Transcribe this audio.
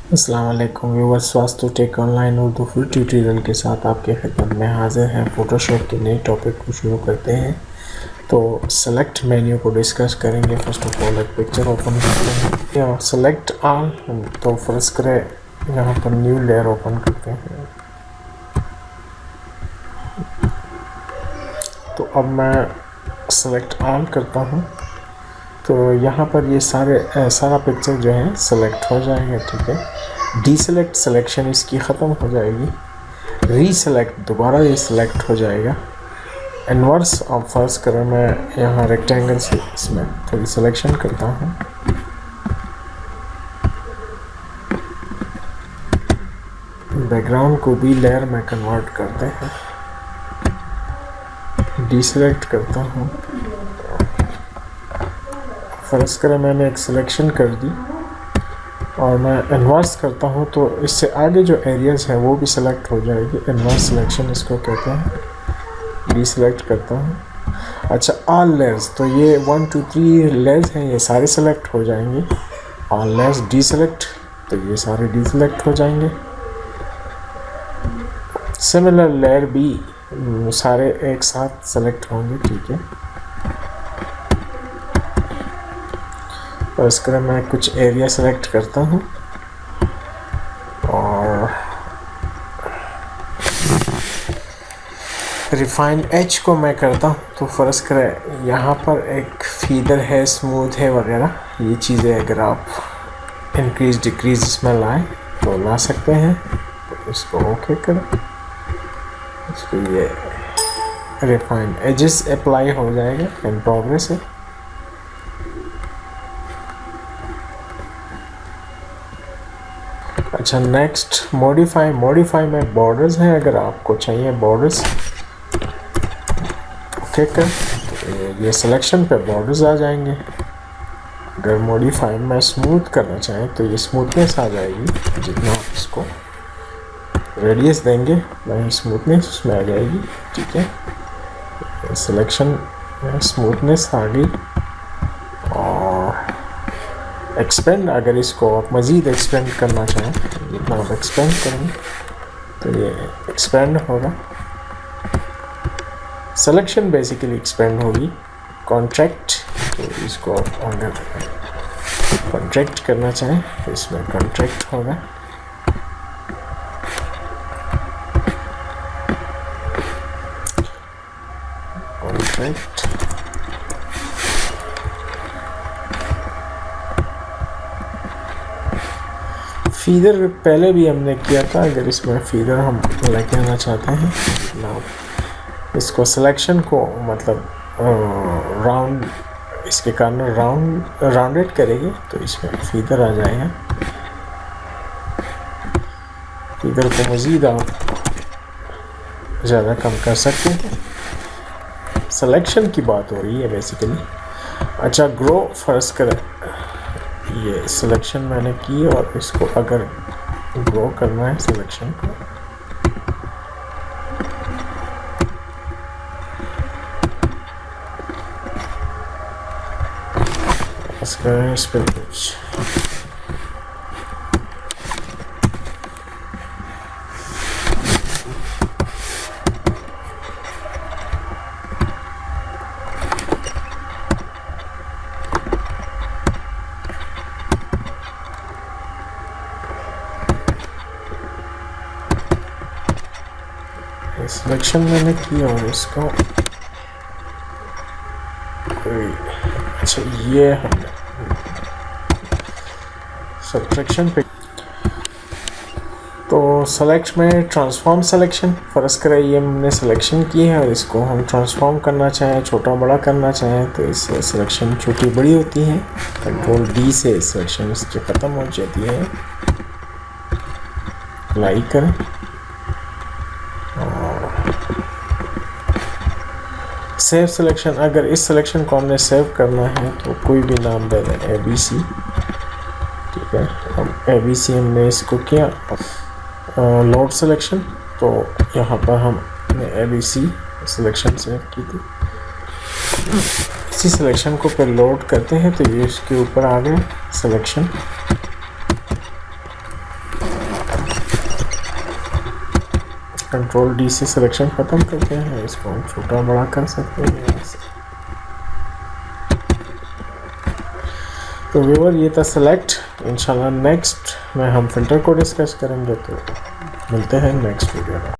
अस्सलाम वालेकुम व्यूअर्स, स्वास्थ्य tech online Urdu full tutorial के साथ आपके खिदमत में हाजिर हैं। फ़ोटोशॉप के नए टॉपिक को शुरू करते हैं। तो सेलेक्ट मेन्यू को डिस्कस करेंगे। फर्स्ट ऑफ ऑल एक पिक्चर ओपन करते हैं या सेलेक्ट ऑल। तो फर्स्ट करें यहाँ पर न्यू लेयर ओपन करते हैं। तो अब मैं सेलेक्ट ऑल करता हूँ तो यहाँ पर ये सारा पिक्चर जो है सेलेक्ट हो जाएगा। ठीक है, डीसेलेक्ट सिलेक्शन इसकी ख़त्म हो जाएगी। रीसेलेक्ट दोबारा ये सिलेक्ट हो जाएगा। इन्वर्स ऑफ फर्स्ट करें, मैं यहाँ रेक्टेंगल से इसमें थोड़ी सिलेक्शन करता हूँ। बैकग्राउंड को भी लेयर में कन्वर्ट करते हैं। डीसेलेक्ट करता हूँ। फर्स्ट करें मैंने एक सिलेक्शन कर दी और मैं इन्वर्स करता हूँ तो इससे आगे जो एरियाज़ हैं वो भी सिलेक्ट हो जाएगी। इन्वर्स सिलेक्शन इसको कहते हैं। डीसेलेक्ट करता हूँ। अच्छा, ऑल लेयर्स, तो ये 1 2 3 लेयर्स हैं, ये सारे सिलेक्ट हो जाएंगे। ऑल लेयर्स डीसेलेक्ट, तो ये सारे डीसेलेक्ट हो जाएंगे। सिमिलर लेयर भी सारे एक साथ सेलेक्ट होंगे। ठीक है, और इसके लिए मैं कुछ एरिया सेलेक्ट करता हूँ और रिफाइन एज को मैं करता हूँ। तो फ़र्ज़ करें यहाँ पर एक फीदर है, स्मूथ है वगैरह, ये चीज़ें अगर आप इंक्रीज़ डिक्रीज़ इसमें लाएं तो ला सकते हैं। तो इसको ओके करें। इसको ये रिफाइन एजेस अप्लाई हो जाएगा। इन प्रोग्रेस है। अच्छा, नेक्स्ट मॉडिफाई में बॉर्डर्स हैं, अगर आपको चाहिए बॉर्डर्स ओके कर, तो ये सिलेक्शन पे बॉर्डर्स आ जाएंगे। अगर मॉडिफाई में स्मूथ करना चाहें तो ये स्मूथनेस आ जाएगी। जितना आप इसको रेडियस देंगे वही स्मूथनेस उसमें आ जाएगी। ठीक है, सिलेक्शन में स्मूथनेस आ गई। और एक्सपेंड, अगर इसको आप मज़ीद एक्सपेंड करना चाहें, जितना आप एक्सपेंड करेंगे तो ये एक्सपेंड होगा। सिलेक्शन बेसिकली एक्सपेंड होगी। कॉन्ट्रैक्ट, तो इसको आप अगर कॉन्ट्रैक्ट करना चाहें तो इसमें कॉन्ट्रैक्ट होगा। कॉन्ट्रैक्ट, फीदर पहले भी हमने किया था। अगर इसमें फीदर हम लेके आना चाहते हैं ना, इसको सिलेक्शन को मतलब राउंड, इसके कारण राउंडेड करेंगे तो इसमें फीदर आ जाएगा। फीदर को मज़ीद आप ज़्यादा कम कर सकते हैं। सिलेक्शन की बात हो रही है बेसिकली। अच्छा, ग्रो फर्स्ट करें, ये सिलेक्शन मैंने की और इसको अगर ग्रो करना है सिलेक्शन को, इस पर कुछ सिलेक्शन मैंने की और इसको अच्छा, ये हमने सब्ट्रैक्शन पे, तो सेलेक्ट में ट्रांसफॉर्म सिलेक्शन फ़र्ज़ करें ये हमने सिलेक्शन की है और इसको हम ट्रांसफॉर्म करना चाहें, छोटा बड़ा करना चाहें तो इससे सिलेक्शन छोटी बड़ी होती है। कंट्रोल डी से सिलेक्शन इसकी ख़त्म हो जाती है। अप्लाई करें और सेव सिलेक्शन, अगर इस सिलेक्शन को हमने सेव करना है तो कोई भी नाम दे दें, ABC। ठीक है, अब ABC हमने इसको किया। लोड सिलेक्शन, तो यहाँ पर हमने ABC सिलेक्शन सेलेक्ट की थी। इसी सिलेक्शन को फिर लोड करते हैं तो ये इसके ऊपर आ गया सिलेक्शन। कंट्रोल डी से सिलेक्शन ख़त्म करते हैं, इसको हम छोटा बड़ा कर सकते हैं यहाँ से। तो व्यूअर ये था सेलेक्ट। इंशाल्लाह नेक्स्ट में हम फिल्टर को डिस्कस करेंगे, तो मिलते हैं नेक्स्ट वीडियो में।